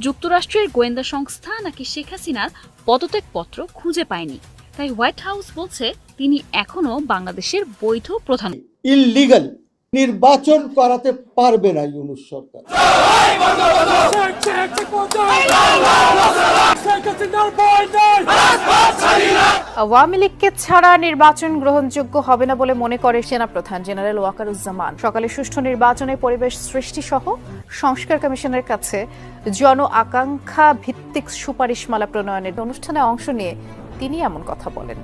যুক্তরাষ্ট্রের গোয়েন্দা সংস্থা নাকি শেখ হাসিনার পদত্যাগপত্র খুঁজে পায়নি, তাই হোয়াইট হাউস বলছে তিনি এখনো বাংলাদেশের বৈধ প্রধান। ইললিগাল নির্বাচন করাতে পারবে না ইউনূস সরকার। আওয়ামী লীগকে ছাড়া নির্বাচন গ্রহণযোগ্য হবে না বলে মনে করে সেনাপ্রধান জেনারেল ওয়াকারুজ্জামান। সকালে সুষ্ঠু নির্বাচনের পরিবেশ সৃষ্টি সহ সংস্কার কমিশনের কাছে জন আকাঙ্ক্ষা ভিত্তিক সুপারিশমালা প্রণয়নের অনুষ্ঠানে অংশ নিয়ে তিনি এমন কথা বলেন।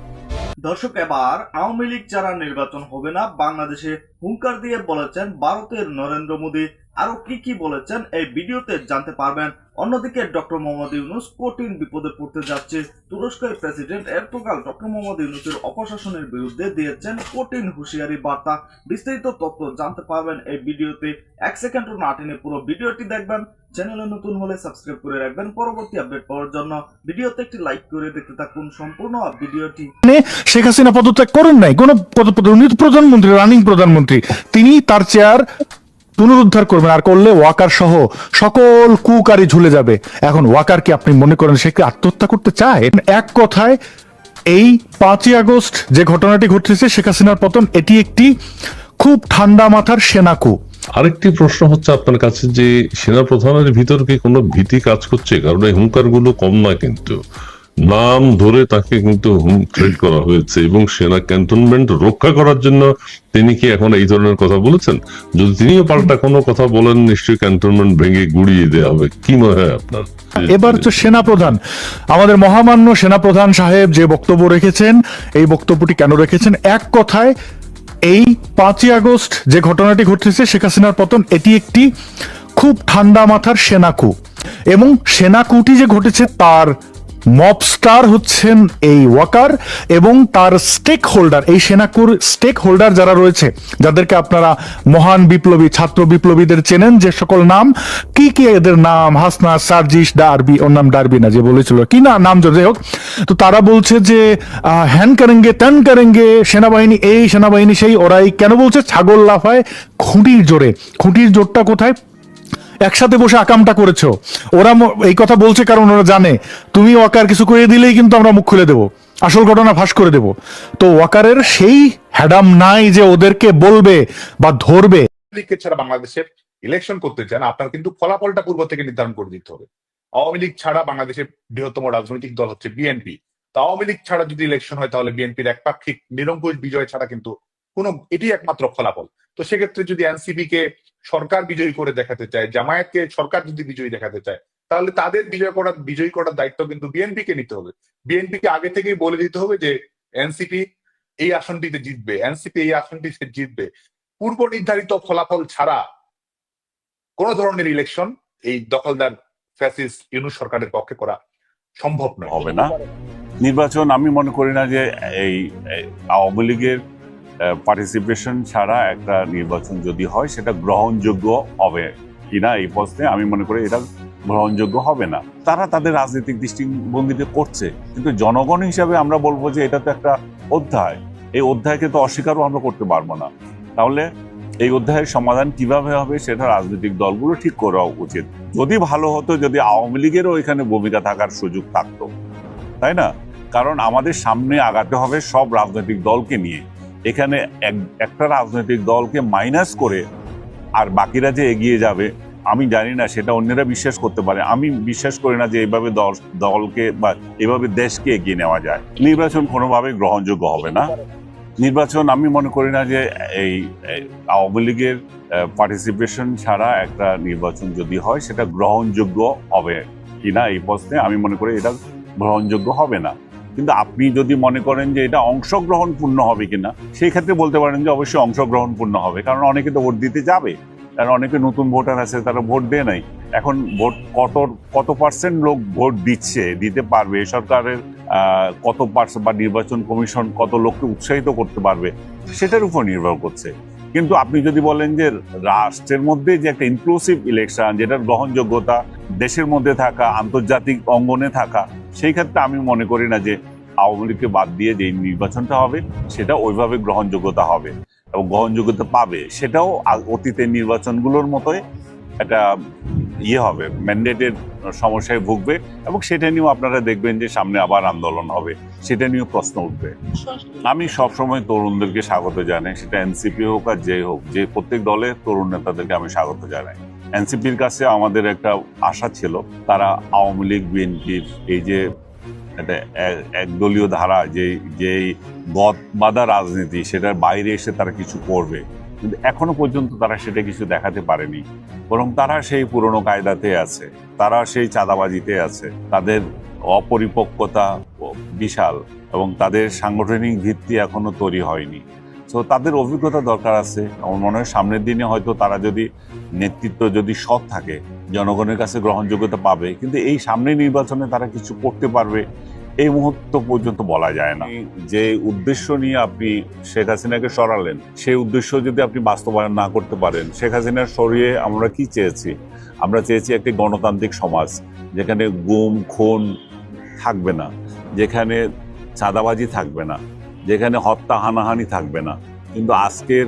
দর্শক, এবার আওয়ামী লীগ ছাড়া নির্বাচন হবে না বাংলাদেশে হুঙ্কার দিয়ে বলেছেন ভারতের নরেন্দ্র মোদী। আরো কি বলেছেন এই ভিডিওতে জানতে পারবেন। অন্যদিকে ডক্টর মোহাম্মদ ইউনূস কঠিন বিপদে পড়তে যাচ্ছে। তুরস্কের প্রেসিডেন্ট এরদোগান ডক্টর মোহাম্মদ ইউনূসের অপশাসনের বিরুদ্ধে দিয়েছেন কঠিন হুঁশিয়ারি বার্তা। বিস্তারিত তথ্য জানতে পারবেন এই ভিডিওতে। 1 সেকেন্ডও না টেনে পুরো ভিডিওটি দেখবেন। চ্যানেলে নতুন হলে সাবস্ক্রাইব করে রাখবেন পরবর্তী আপডেট পাওয়ার জন্য। ভিডিওতে একটি লাইক করে দেখতে থাকুন সম্পূর্ণ ভিডিওটি। শেখ হাসিনা পদত্যাগ করেন নাই, কোন উনি প্রধানমন্ত্রী, রানিং প্রধানমন্ত্রী। তিনি তার চেয়ার পুনরুদ্ধার করবেন, আর করলে ওয়াকার সহ সকল কুকারি ঝুলে যাবে। এখন ওয়াকার কি আপনি মনে করেন সে কি আত্মহত্যা করতে চায়? এক কথায় এই 5ই আগস্ট যে ঘটনাটি ঘটেছে, শেখ হাসিনার পতন, এটি একটি খুব ঠান্ডা মাথার সেনাকু। আরেকটি প্রশ্ন হচ্ছে আপনার কাছে যে সেনা প্রধানের ভিতর কি কোনো ভীতি কাজ করছে? কারণ এই হুঙ্কার গুলো কম না, কিন্তু নাম ধরে তাকে কিন্তু থ্রেট করা হয়েছে এবং সেনা ক্যান্টনমেন্ট রক্ষা করার জন্য তিনি কি এখন এই ধরনের কথা বলেছেন? যদি তিনিও পাল্টা কোনো কথা বলেন, নিশ্চয়ই ক্যান্টনমেন্ট ভেঙে গুড়িয়ে দেওয়া হবে। কি মনে হয় আপনার? এবার হচ্ছে সেনাপ্রধান, আমাদের মহামান্য সেনাপ্রধান সাহেব যে বক্তব্য রেখেছেন, এই বক্তব্যটি কেন রেখেছেন? এক কথায় এই 5ই আগস্ট যে ঘটনাটি ঘটেছে, শেখ হাসিনার পতন, এটি একটি খুব ঠান্ডা মাথার সেনাকু। এবং সেনাকুটি যে ঘটেছে তার মবস্টার হচ্ছেন এই ওয়াকার এবং তার স্টেক হোল্ডার, এই সেনাকুর স্টেক হোল্ডার যারা রয়েছে, যাদেরকে আপনারা মহান বিপ্লবী, ছাত্র বিপ্লবীদের চেনেন, যে সকল নাম কি এদের নাম, হাসনা, সার্জিস, ডারবি, ওর নাম ডারবি না, যে বলেছিল কি না নাম, যাই হোক। তো তারা বলছে যে হ্যান করেঙ্গে ত্যান করেঙ্গে, সেনাবাহিনী এই সেনাবাহিনী সেই। ওরাই কেন বলছে? ছাগল লাফায় খুঁটির জোরে। খুঁটির জোরটা কোথায়? একসাথে বসে আকামটা করেছো। ওরা এই কথা বলছে কারণ ওরা জানে তুমি ওয়াকার কিছু করে দিলেই কিন্তু আমরা মুখ খুলে দেবো, আসল ঘটনা ফাঁস করে দেব। তো ওয়াকারের সেই হ্যাডাম নাই যে ওদেরকে বলবে বা ধরবে। লীগকে ছাড়া বাংলাদেশের ইলেকশন করতে চান, আপনার কিন্তু ফলাফলটা পূর্ব থেকে নির্ধারণ করে দিতে হবে। আওয়ামী লীগ ছাড়া বাংলাদেশের বৃহত্তম রাজনৈতিক দল হচ্ছে বিএনপি। তো আওয়ামী লীগ ছাড়া যদি ইলেকশন হয়, তাহলে বিএনপির একপাক্ষিক নিরঙ্কুশ বিজয় ছাড়া কিন্তু এটি একমাত্র ফলাফল। তো সেক্ষেত্রে যদি এনসিপি কে সরকার বিজয়ী করে দেখাতে চায়, জামায়াতকে সরকার যদি বিজয়ী দেখাতে চায়, তাহলে তাদের বিজয়ী করার দায়িত্ব কিন্তু বিএনপি কে নিতে হবে। বিএনপি কে আগে থেকেই বলে দিতে হবে যে এনসিপি এই আসনটিতে জিতবে, এনসিপি এই আসনটিতে জিতবে। পূর্ব নির্ধারিত ফলাফল ছাড়া কোন ধরনের ইলেকশন এই দখলদার ফ্যাসিস্ট ইউনূস সরকারের পক্ষে করা সম্ভব নয়, হবে না। নির্বাচন আমি মনে করি না যে এই আওয়ামী লীগের পার্টিসিপেশন ছাড়া একটা নির্বাচন যদি হয় সেটা গ্রহণযোগ্য হবে কিনা এই প্রশ্নে আমি মনে করি এটা গ্রহণযোগ্য হবে না। তারা তাদের রাজনৈতিক দৃষ্টিভঙ্গিতে করছে, কিন্তু জনগণ হিসাবে আমরা বলবো যে এটা তো একটা অধ্যায়, এই অধ্যায়কে তো অস্বীকারও আমরা করতে পারবো না। তাহলে এই অধ্যায়ের সমাধান কিভাবে হবে সেটা রাজনৈতিক দলগুলো ঠিক করা উচিত। যদি ভালো হতো যদি আওয়ামী লীগেরও এখানে ভূমিকা থাকার সুযোগ থাকতো, তাই না? কারণ আমাদের সামনে আগাতে হবে সব রাজনৈতিক দলকে নিয়ে। এখানে একটা রাজনৈতিক দলকে মাইনাস করে আর বাকিরা যে এগিয়ে যাবে আমি জানি না, সেটা অন্যরা বিশ্বাস করতে পারে। আমি বিশ্বাস করি না যে এইভাবে দলকে বা এভাবে দেশকে এগিয়ে নেওয়া যায়। নির্বাচন কোনোভাবে গ্রহণযোগ্য হবে না। নির্বাচন আমি মনে করি না যে এই আওয়ামী লীগের পার্টিসিপেশন ছাড়া একটা নির্বাচন যদি হয় সেটা গ্রহণযোগ্য হবে কিনা এই প্রশ্নে আমি মনে করি এটা গ্রহণযোগ্য হবে না। কিন্তু আপনি যদি মনে করেন যে এটা অংশগ্রহণপূর্ণ হবে কিনা, সেই ক্ষেত্রে বলতে পারেন যে অবশ্যই অংশগ্রহণপূর্ণ হবে, কারণ অনেকে তো ভোট দিতে যাবে, কারণ অনেকে নতুন ভোটার আছে তারা ভোট দেয় নাই। এখন ভোট কত পার্সেন্ট লোক ভোট দিতে পারবে, সরকারের কত পার্সেন্ট বা নির্বাচন কমিশন কত লোককে উৎসাহিত করতে পারবে সেটার উপর নির্ভর করছে। কিন্তু আপনি যদি বলেন যে রাষ্ট্রের মধ্যে যে একটা ইনক্লুসিভ ইলেকশন, যেটার গ্রহণযোগ্যতা দেশের মধ্যে থাকা, আন্তর্জাতিক অঙ্গনে থাকা, সেই ক্ষেত্রে আমি মনে করি না যে আওয়ামী লীগকে বাদ দিয়ে যে নির্বাচনটা হবে সেটা ওইভাবে গ্রহণযোগ্যতা হবে এবং গ্রহণযোগ্যতা পাবে। সেটাও অতীতের নির্বাচনগুলোর মতোই একটা হবে, ম্যান্ডেটের সমস্যায় ভুগবে, এবং সেটা নিয়েও আপনারা দেখবেন যে সামনে আবার আন্দোলন হবে, সেটা নিয়েও প্রশ্ন উঠবে। আমি সবসময় তরুণদেরকে স্বাগত জানাই, সেটা এনসিপি হোক আর যে হোক, যে প্রত্যেক দলে তরুণ নেতাদেরকে আমি স্বাগত জানাই। এনসিপির কাছে আমাদের একটা আশা ছিল, তারা আওয়ামী লীগ বিএনপির এই যে একটা একদলীয় ধারা, যে গদ বাঁধা রাজনীতি, সেটার বাইরে এসে তারা কিছু করবে, কিন্তু এখনো পর্যন্ত তারা সেটা কিছু দেখাতে পারেনি। বরং তারা সেই পুরনো কায়দাতে আছে, তারা সেই চাঁদাবাজিতে আছে, তাদের অপরিপক্কতা বিশাল এবং তাদের সাংগঠনিক ভিত্তি এখনো তৈরি হয়নি। তো তাদের অভিজ্ঞতা দরকার আছে। আমার মনে হয় সামনের দিনে হয়তো তারা যদি নেতৃত্ব যদি সৎ থাকে, জনগণের কাছে গ্রহণযোগ্যতা পাবে, কিন্তু এই সামনের নির্বাচনে তারা কিছু করতে পারবে এই মুহূর্ত পর্যন্ত বলা যায় না। যে উদ্দেশ্য নিয়ে আপনি শেখ হাসিনাকে সরালেন, সেই উদ্দেশ্য যদি আপনি বাস্তবায়ন না করতে পারেন, শেখ হাসিনার সরিয়ে আমরা কি চেয়েছি? আমরা চেয়েছি একটি গণতান্ত্রিক সমাজ, যেখানে গুম খুন থাকবে না, যেখানে চাঁদাবাজি থাকবে না, যেখানে হত্যা হানাহানি থাকবে না। কিন্তু আজকের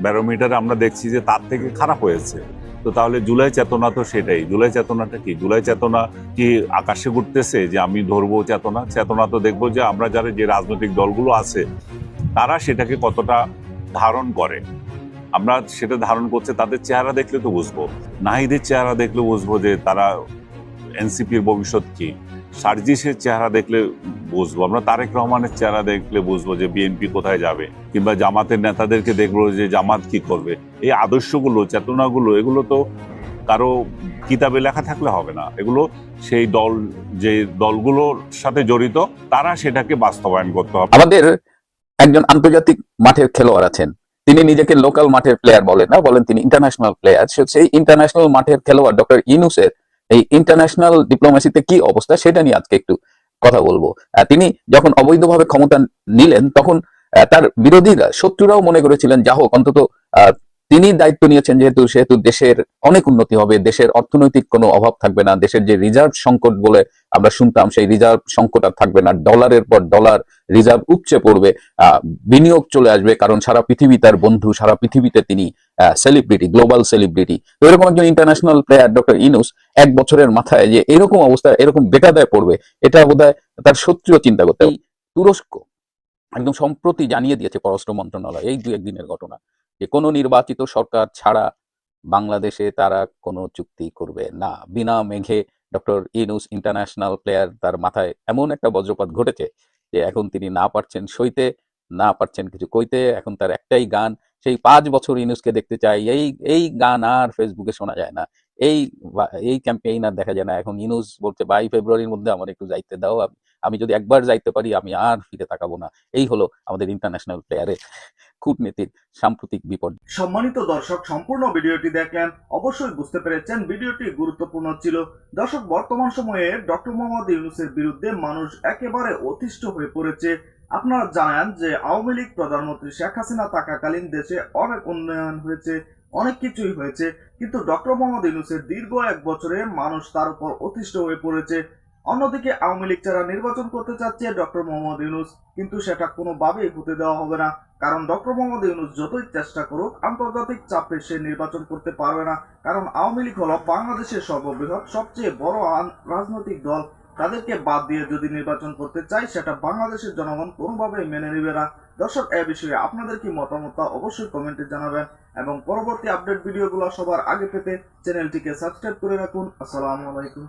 ব্যারোমিটারে আমরা দেখছি যে তার থেকে খারাপ হয়েছে। তো তাহলে জুলাই চেতনা তো সেটাই। জুলাই চেতনাটা কি? জুলাই চেতনা কি আকাশে ঘুরতেছে যে আমি ধরবো চেতনা? চেতনা তো দেখবো যে আমরা যারা যে রাজনৈতিক দলগুলো আছে তারা সেটাকে কতটা ধারণ করে। আমরা সেটা ধারণ করছে, তাদের চেহারা দেখলে তো বুঝবো। নাহিদের চেহারা দেখলে বুঝবো যে তারা এনসিপির ভবিষ্যৎ কি। সার্জিসের চেহারা দেখলে বুঝবো, আমরা তারেক রহমানের চেহারা দেখলে বুঝবো যে বিএনপি কোথায় যাবে, কিংবা জামাতের নেতাদেরকে দেখবো যে জামাত কি করবে। এই আদর্শগুলো, চেতনাগুলো, এগুলো তো কারো কিতাবে লেখা থাকলে হবে না। এগুলো সেই দল, যে দলগুলোর সাথে জড়িত, তারা সেটাকে বাস্তবায়ন করতে হবে। আমাদের একজন আন্তর্জাতিক মাঠের খেলোয়াড় আছেন, তিনি নিজেকে লোকাল মাঠের প্লেয়ার বলেন না, বলেন তিনি ইন্টারন্যাশনাল প্লেয়ার। সেই ইন্টারন্যাশনাল মাঠের খেলোয়াড় ডক্টর ইউনূসের এই ইন্টারন্যাশনাল ডিপ্লোমেসিতে কি অবস্থা, সেটা নিয়ে আজকে একটু কথা বলবো। তিনি যখন অবৈধভাবে ক্ষমতা নিলেন, তখন তার বিরোধীরা, শত্রুরাও মনে করেছিলেন যা হোক অন্তত তিনি দায়িত্ব নিয়েছেন, সেহেতু দেশের অনেক উন্নতি হবে, দেশের অর্থনৈতিক কোনো অভাব থাকবে না, দেশের যে রিজার্ভ সংকট বলে আমরা শুনতাম সেই রিজার্ভ সংকট আর থাকবে না, ডলারের পর ডলার রিজার্ভ উপচে পড়বে, বিনিয়োগ চলে আসবে, কারণ সারা পৃথিবী তার বন্ধু, সারা পৃথিবীতে তিনি সেলিব্রিটি, গ্লোবাল সেলিব্রিটি। তো এরকম একজন ইন্টারন্যাশনাল প্লেয়ার ডক্টর ইউনূস 1 বছরের মাথায় যে এরকম অবস্থা, এরকম বেকায়দায় পড়বে, এটা বোধহয় তার শত্রুও চিন্তা করতে। তুরস্ক একদম সম্প্রতি জানিয়ে দিয়েছে পররাষ্ট্র মন্ত্রণালয়, এই 2-1 দিনের ঘটনা, যে কোনো নির্বাচিত সরকার ছাড়া বাংলাদেশে তারা কোনো চুক্তি করবে না। বিনা মেঘে ডক্টর ইউনূস ইন্টারন্যাশনাল প্লেয়ার, তার মাথায় এমন একটা বজ্রপাত ঘটেছে যে এখন তিনি না পারছেন সইতে, না পারছেন কিছু কইতে। এখন তার একটাই গান, সেই 5 বছর ইউনূসকে দেখতে চাই, এই গান আর ফেসবুকে শোনা যায় না, এই ক্যাম্পেইন আর দেখা যায় না। এখন ইউনূস বলছে 22 ফেব্রুয়ারির মধ্যে আমার একটু যাইতে দাও, আমি যদি একবার যাইতে পারি আমি আর ফিরে তাকাবো না। এই হলো আমাদের ইন্টারন্যাশনাল প্লেয়ারের কূটনীতির সাম্প্রতিক বিপর্যয়। সম্মানিত দর্শক, সম্পূর্ণ ভিডিওটি দেখলেন, অবশ্যই বুঝতে পেরেছেন ভিডিওটি গুরুত্বপূর্ণ ছিল। দর্শক, বর্তমান সময়ে ডক্টর মোহাম্মদ ইউনূসের বিরুদ্ধে মানুষ একেবারে অতিষ্ঠ হয়ে পড়েছে। আপনারা জানেন যে আওয়ামী লীগ প্রধানমন্ত্রী শেখ হাসিনা থাকাকালীন দেশে অনেক উন্নয়ন হয়েছে, অনেক কিছুই হয়েছে, কিন্তু ডক্টর মোহাম্মদ ইউনূসের দীর্ঘ 1 বছরে মানুষ তার উপর অতিষ্ঠ হয়ে পড়েছে। অন্যদিকে আওয়ামী লীগ যারা নির্বাচন করতে চাচ্ছে ডক্টর মোহাম্মদ ইউনূস, কিন্তু সেটা কোনোভাবেই হতে দেওয়া হবে না, কারণ ডক্টর মোহাম্মদ ইউনূস যতই চেষ্টা করুক আন্তর্জাতিক চাপে সে নির্বাচন করতে পারবে না। কারণ আওয়ামী লীগ হলো বাংলাদেশের সর্ববৃহৎ সবচেয়ে বড় রাজনৈতিক দল, তাদেরকে বাদ দিয়ে যদি নির্বাচন করতে চাই সেটা বাংলাদেশের জনগণ কোনোভাবেই মেনে নেবে না। দর্শক, এই বিষয়ে আপনাদের কি মতামত অবশ্যই কমেন্টে জানাবেন, এবং পরবর্তী আপডেট ভিডিওগুলো সবার আগে পেতে চ্যানেলটিকে সাবস্ক্রাইব করে রাখুন। আসসালামু আলাইকুম।